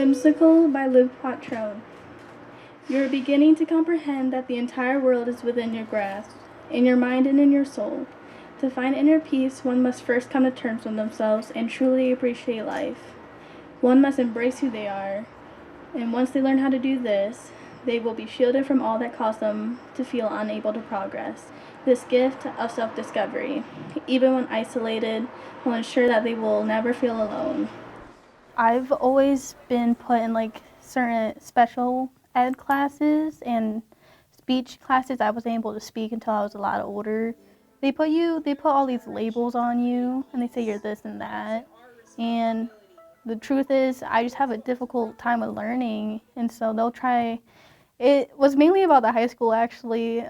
Whimsical by Luc Patron. You are beginning to comprehend that the entire world is within your grasp, in your mind and in your soul. To find inner peace, one must first come to terms with themselves and truly appreciate life. One must embrace who they are, and once they learn how to do this, they will be shielded from all that caused them to feel unable to progress. This gift of self-discovery, even when isolated, will ensure that they will never feel alone. I've always been put in certain special ed classes and speech classes. I wasn't able to speak until I was a lot older. They put all these labels on you, and they say you're this and that. And the truth is, I just have a difficult time with learning, and so they'll try. It was mainly about the high school, actually.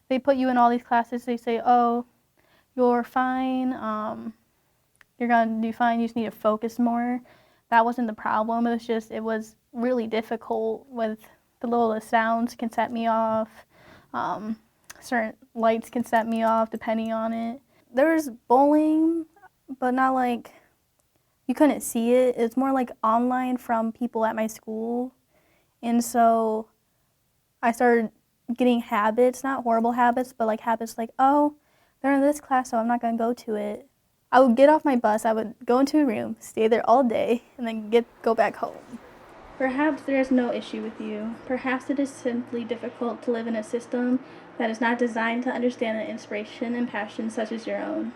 They put you in all these classes. They say, "Oh, you're fine. You're gonna do fine. You just need to focus more." That wasn't the problem. It was really difficult with the littlest sounds can set me off. Certain lights can set me off depending on it. There was bullying, but not like you couldn't see it. It's more like online from people at my school. And so I started getting habits, not horrible habits, but like habits like, oh, they're in this class, so I'm not gonna go to it. I would get off my bus, I would go into a room, stay there all day, and then go back home. Perhaps there is no issue with you. Perhaps it is simply difficult to live in a system that is not designed to understand the inspiration and passion such as your own.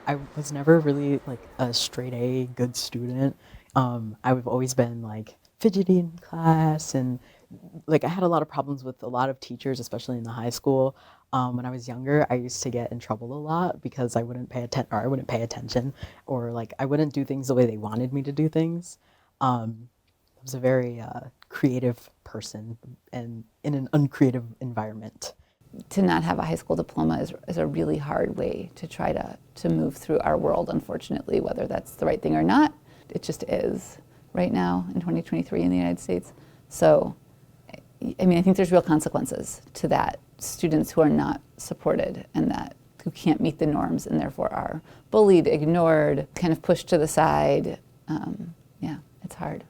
I was never really like a straight A good student. I've always been like fidgety in class, and like I had a lot of problems with a lot of teachers, especially in the high school. When I was younger, I used to get in trouble a lot because I wouldn't pay attention, or like I wouldn't do things the way they wanted me to do things. I was a very creative person and in an uncreative environment. To not have a high school diploma is a really hard way to try to move through our world, unfortunately, whether that's the right thing or not. It just is right now in 2023 in the United States. So, I mean, I think there's real consequences to that. Students who are not supported and who can't meet the norms and therefore are bullied, ignored, kind of pushed to the side. Yeah, it's hard.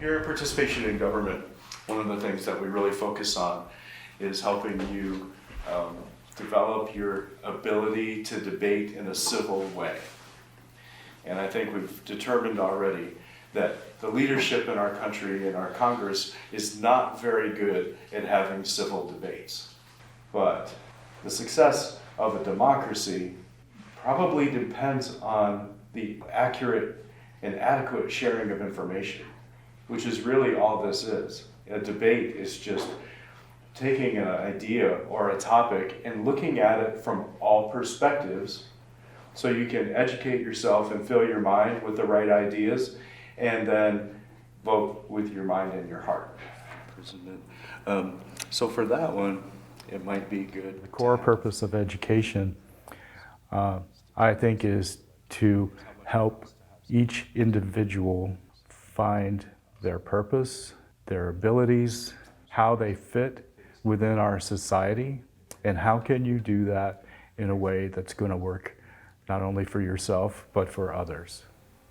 Your participation in government, one of the things that we really focus on is helping you develop your ability to debate in a civil way. And I think we've determined already that the leadership in our country and our Congress is not very good at having civil debates. But the success of a democracy probably depends on the accurate and adequate sharing of information, which is really all this is. A debate is just taking an idea or a topic and looking at it from all perspectives so you can educate yourself and fill your mind with the right ideas and then vote with your mind and your heart. So for that one, it might be good. The core purpose of education, I think, is to help each individual find their purpose, their abilities, how they fit within our society, and how can you do that in a way that's going to work not only for yourself but for others.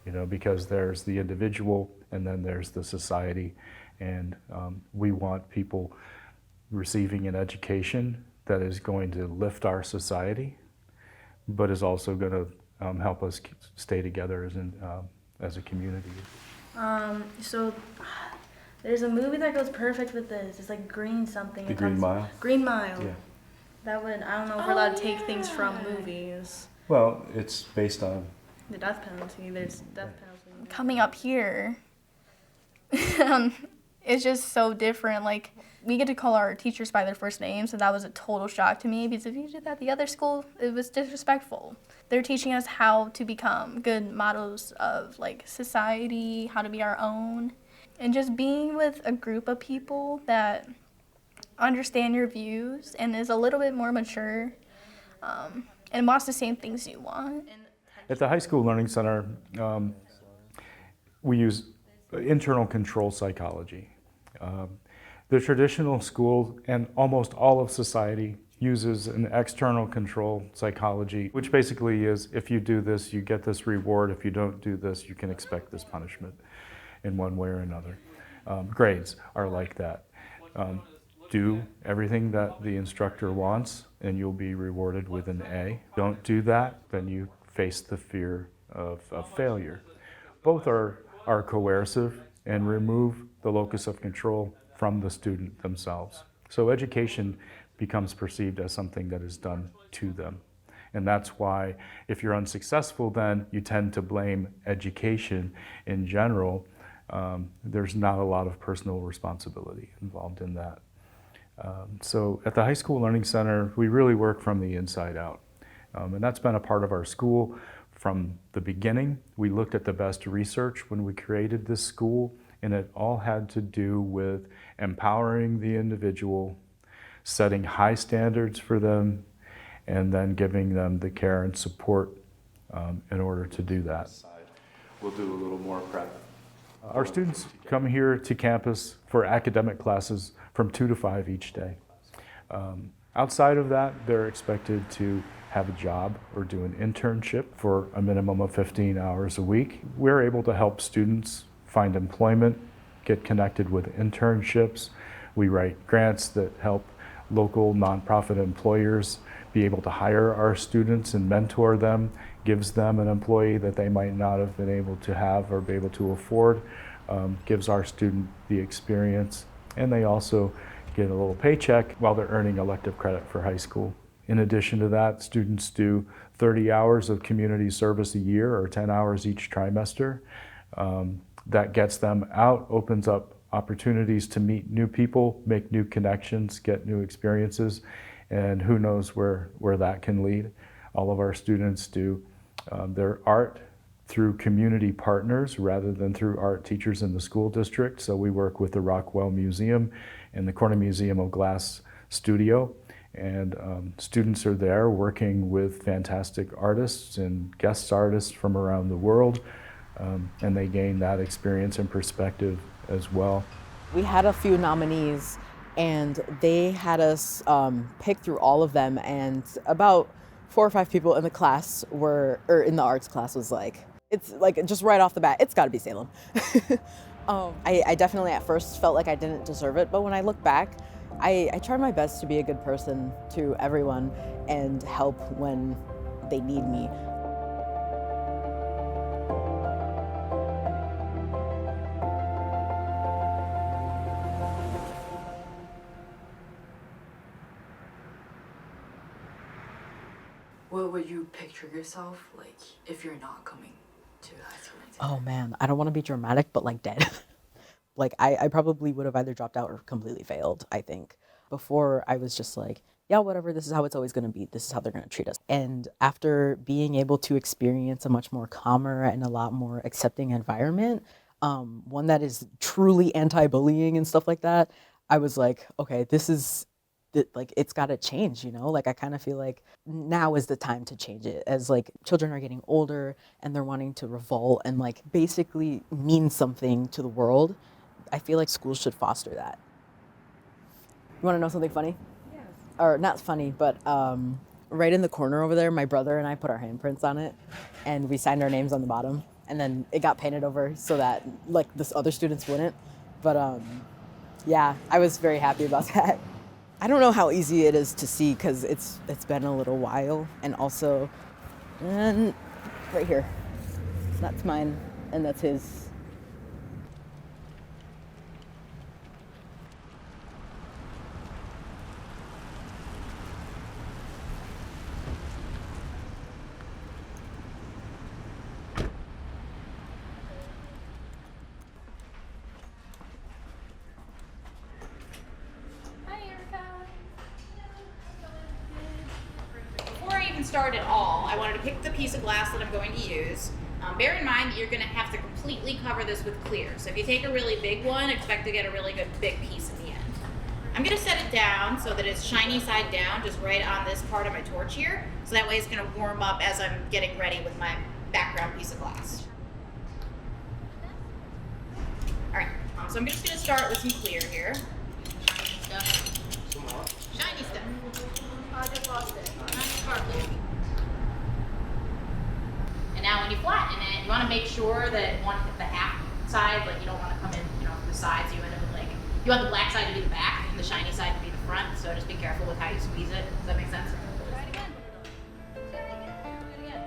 You know, because there's the individual and then there's the society, and we want people receiving an education that is going to lift our society, but is also going to help us stay together as a community. So there's a movie that goes perfect with this. It's like Green something. The Green Mile? Green Mile. Yeah. That would, I don't know if we're allowed to take things from movies. Well, it's based on. The death penalty, there's death penalty. Coming up here, it's just so different. Like, we get to call our teachers by their first names, and that was a total shock to me, because if you did that at the other school, it was disrespectful. They're teaching us how to become good models of, like, society, how to be our own, and just being with a group of people that understand your views and is a little bit more mature, and wants the same things you want. At the High School Learning Center, we use internal control psychology. The traditional school and almost all of society uses an external control psychology, which basically is, if you do this, you get this reward. If you don't do this, you can expect this punishment in one way or another. Grades are like that. Do everything that the instructor wants and you'll be rewarded with an A. Don't do that, then you face the fear of failure. Both are coercive and remove the locus of control from the student themselves. So education becomes perceived as something that is done to them. And that's why if you're unsuccessful, then you tend to blame education in general. There's not a lot of personal responsibility involved in that. So at the High School Learning Center, we really work from the inside out. And that's been a part of our school from the beginning. We looked at the best research when we created this school, and it all had to do with empowering the individual, setting high standards for them, and then giving them the care and support in order to do that. We'll do a little more prep. Our students come here to campus for academic classes from 2 to 5 each day. Outside of that, they're expected to have a job or do an internship for a minimum of 15 hours a week. We're able to help students find employment, get connected with internships. We write grants that help local nonprofit employers be able to hire our students and mentor them, gives them an employee that they might not have been able to have or be able to afford, gives our student the experience, and they also get a little paycheck while they're earning elective credit for high school. In addition to that, students do 30 hours of community service a year or 10 hours each trimester. That gets them out, opens up opportunities to meet new people, make new connections, get new experiences, and who knows where that can lead. All of our students do their art through community partners rather than through art teachers in the school district. So we work with the Rockwell Museum and the Corning Museum of Glass studio, and students are there working with fantastic artists and guest artists from around the world, and they gain that experience and perspective as well. We had a few nominees, and they had us pick through all of them, and about 4 or 5 people in the class in the arts class was like, it's like just right off the bat, it's gotta be Salem. I definitely at first felt like I didn't deserve it, but when I look back, I tried my best to be a good person to everyone and help when they need me. What would you picture yourself like if you're not coming to high school? Oh man, I don't want to be dramatic, but like dead. Like I probably would have either dropped out or completely failed, I think. Before I was just like, yeah, whatever, this is how it's always going to be. This is how they're going to treat us. And after being able to experience a much more calmer and a lot more accepting environment, one that is truly anti-bullying and stuff like that, I was like, okay, like it's got to change, you know? Like I kind of feel like now is the time to change it, as like children are getting older and they're wanting to revolt and like basically mean something to the world. I feel like schools should foster that. You want to know something funny? Yes. Or not funny, but right in the corner over there, my brother and I put our handprints on it, and we signed our names on the bottom, and then it got painted over so that like the other students wouldn't. But yeah, I was very happy about that. I don't know how easy it is to see because it's been a little while, and also right here, that's mine and that's his. start at all, I wanted to pick the piece of glass that I'm going to use. Bear in mind that you're going to have to completely cover this with clear. So if you take a really big one, expect to get a really good big piece in the end. I'm going to set it down so that it's shiny side down, just right on this part of my torch here. So that way it's going to warm up as I'm getting ready with my background piece of glass. Alright, so I'm just going to start with some clear here. Shiny stuff. Shiny stuff. I just lost it. Shiny sparkly. And now when you flatten it, you want to make sure that the half side, like you don't want to come in, from the sides. You end up with you want the black side to be the back and the shiny side to be the front. So just be careful with how you squeeze it. Does that make sense? Try it again. Try it again. Do it again.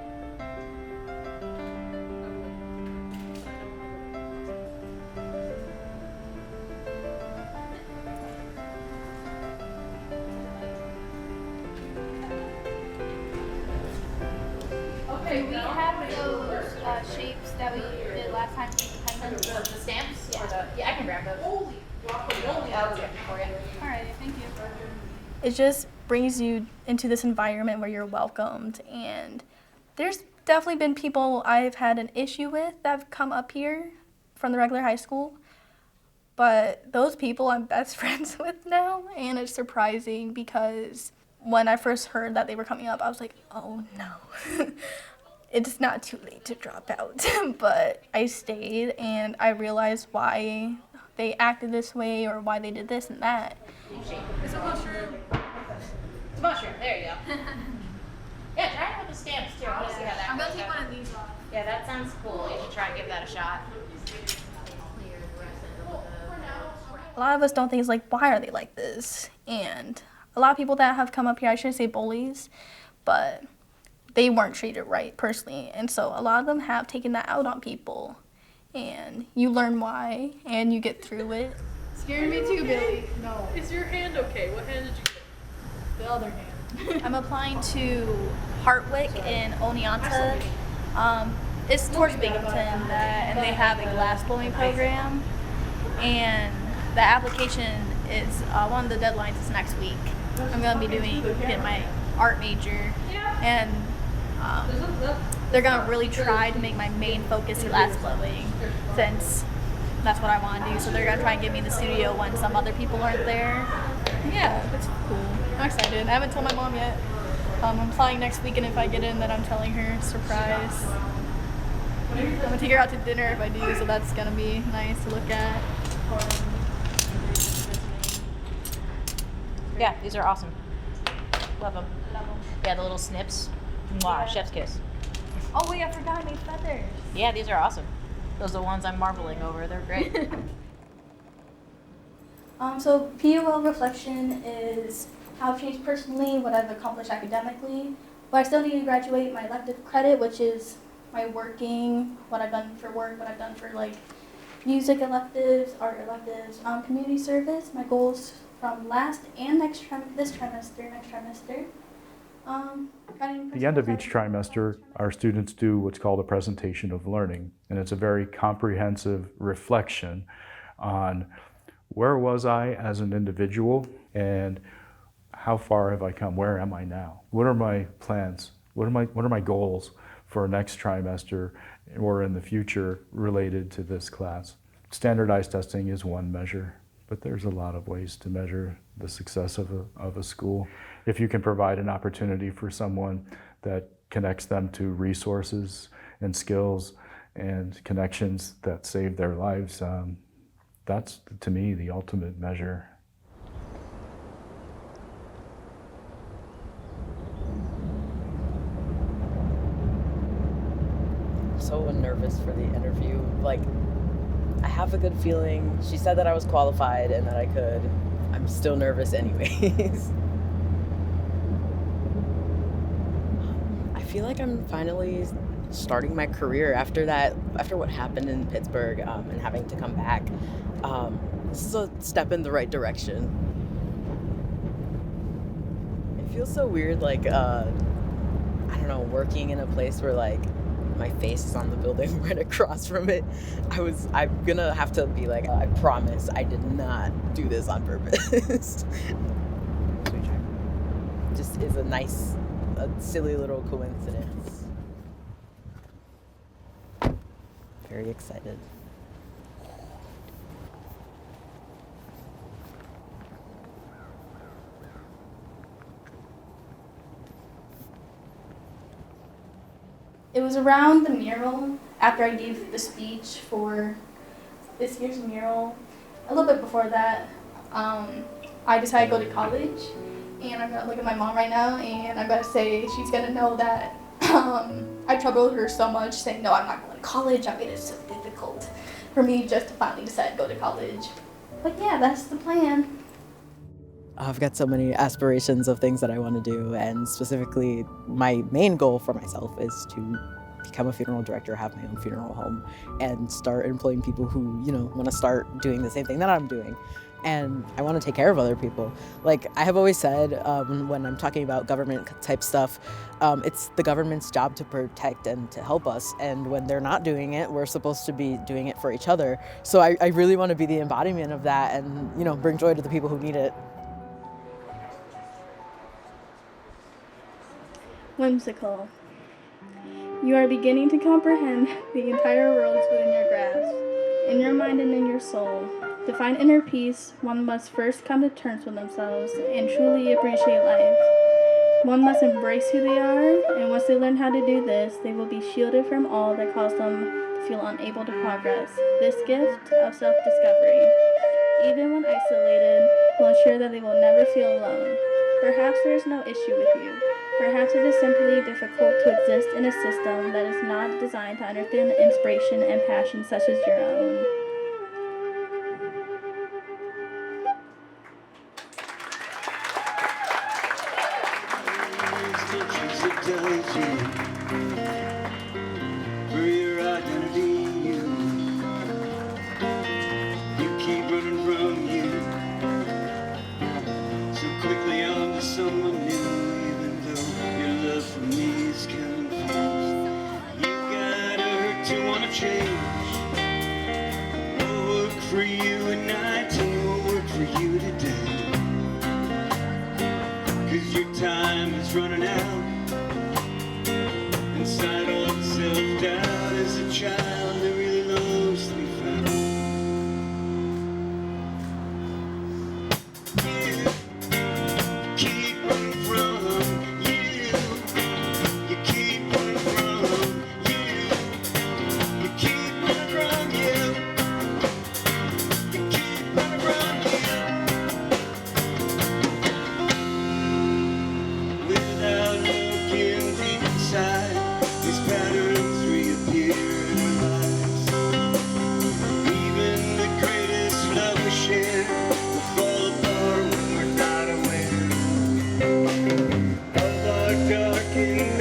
Do we have those shapes that we did last time? The stamps? Yeah, I can grab those. Holy. I'll get them for you. All right, thank you. It just brings you into this environment where you're welcomed, and there's definitely been people I've had an issue with that have come up here from the regular high school, but those people I'm best friends with now, and it's surprising because when I first heard that they were coming up, I was like, oh no. It's not too late to drop out, but I stayed and I realized why they acted this way or why they did this and that. It's a mushroom. It's a mushroom. There you go. Yeah, try it with the stamps too. I want to see how that I'm goes. gonna take one of these off. Yeah, that sounds cool. You should try and give that a shot. A lot of us don't think it's like, why are they like this? And a lot of people that have come up here, I shouldn't say bullies, but they weren't treated right personally. And so a lot of them have taken that out on people. And you learn why, and you get through it. Scared me too, Billy. No. Is your hand okay? What hand did you get? The other hand. I'm applying to Hartwick in Oneonta. It's towards Binghamton, and they have a glass blowing program. And the application is, one of the deadlines is next week. I'm going to be getting my art major, and they're going to really try to make my main focus glass blowing, since that's what I want to do. So they're going to try and get me in the studio when some other people aren't there. Yeah, it's cool. I'm excited. I haven't told my mom yet. I'm applying next week, and if I get in, then I'm telling her, surprise. I'm going to take her out to dinner if I do, so that's going to be nice to look at. Yeah, these are awesome. Love them. Yeah, the little snips. Wow, chef's kiss. Oh wait, I forgot I made feathers. Yeah, these are awesome. Those are the ones I'm marbling over. They're great. So POL reflection is how I've changed personally, what I've accomplished academically, but I still need to graduate my elective credit, which is my working, what I've done for work, what I've done for like music electives, art electives, community service. My goals from last and next trimester. At the end of each trimester, our students do what's called a presentation of learning, and it's a very comprehensive reflection on where was I as an individual and how far have I come? Where am I now? What are my plans? What are my goals for next trimester or in the future related to this class? Standardized testing is one measure, but there's a lot of ways to measure the success of a school. If you can provide an opportunity for someone that connects them to resources and skills and connections that save their lives, that's, to me, the ultimate measure. I'm so nervous for the interview. Like, I have a good feeling. She said that I was qualified and that I could. I'm still nervous anyways. I feel like I'm finally starting my career after what happened in Pittsburgh, and having to come back. This is a step in the right direction. It feels so weird, like, I don't know, working in a place where, like, my face is on the building right across from it. I'm gonna have to be like, I promise I did not do this on purpose. Just is a nice a silly little coincidence. Very excited. It was around the mural, after I gave the speech for this year's mural. A little bit before that, I decided to go to college. And I'm gonna look at my mom right now, and I'm gonna say she's gonna know that I troubled her so much, saying, no, I'm not going to college. I made it so difficult for me just to finally decide to go to college. But yeah, that's the plan. I've got so many aspirations of things that I want to do, and specifically my main goal for myself is to become a funeral director, have my own funeral home, and start employing people who, want to start doing the same thing that I'm doing. And I want to take care of other people. Like I have always said when I'm talking about government type stuff, it's the government's job to protect and to help us. And when they're not doing it, we're supposed to be doing it for each other. So I really want to be the embodiment of that and, bring joy to the people who need it. Whimsical. You are beginning to comprehend the entire world is within your grasp, in your mind and in your soul. To find inner peace, one must first come to terms with themselves and truly appreciate life. One must embrace who they are, and once they learn how to do this, they will be shielded from all that caused them to feel unable to progress. This gift of self-discovery, even when isolated, will ensure that they will never feel alone. Perhaps there is no issue with you. Perhaps it is simply difficult to exist in a system that is not designed to understand inspiration and passion such as your own. For your identity, you keep running from you so quickly onto someone new, even though your love for me is confused. You gotta hurt to wanna change. What worked for you at 19 won't work for you today, 'cause your time is running out. Inside all the self-doubt as a child that really loves to be found. You keep running from you. You keep running from you. You keep running from you. You keep running from you. Without looking deep inside, these patterns reappear in our lives. Even the greatest love we share will fall apart when we're not aware of our darkened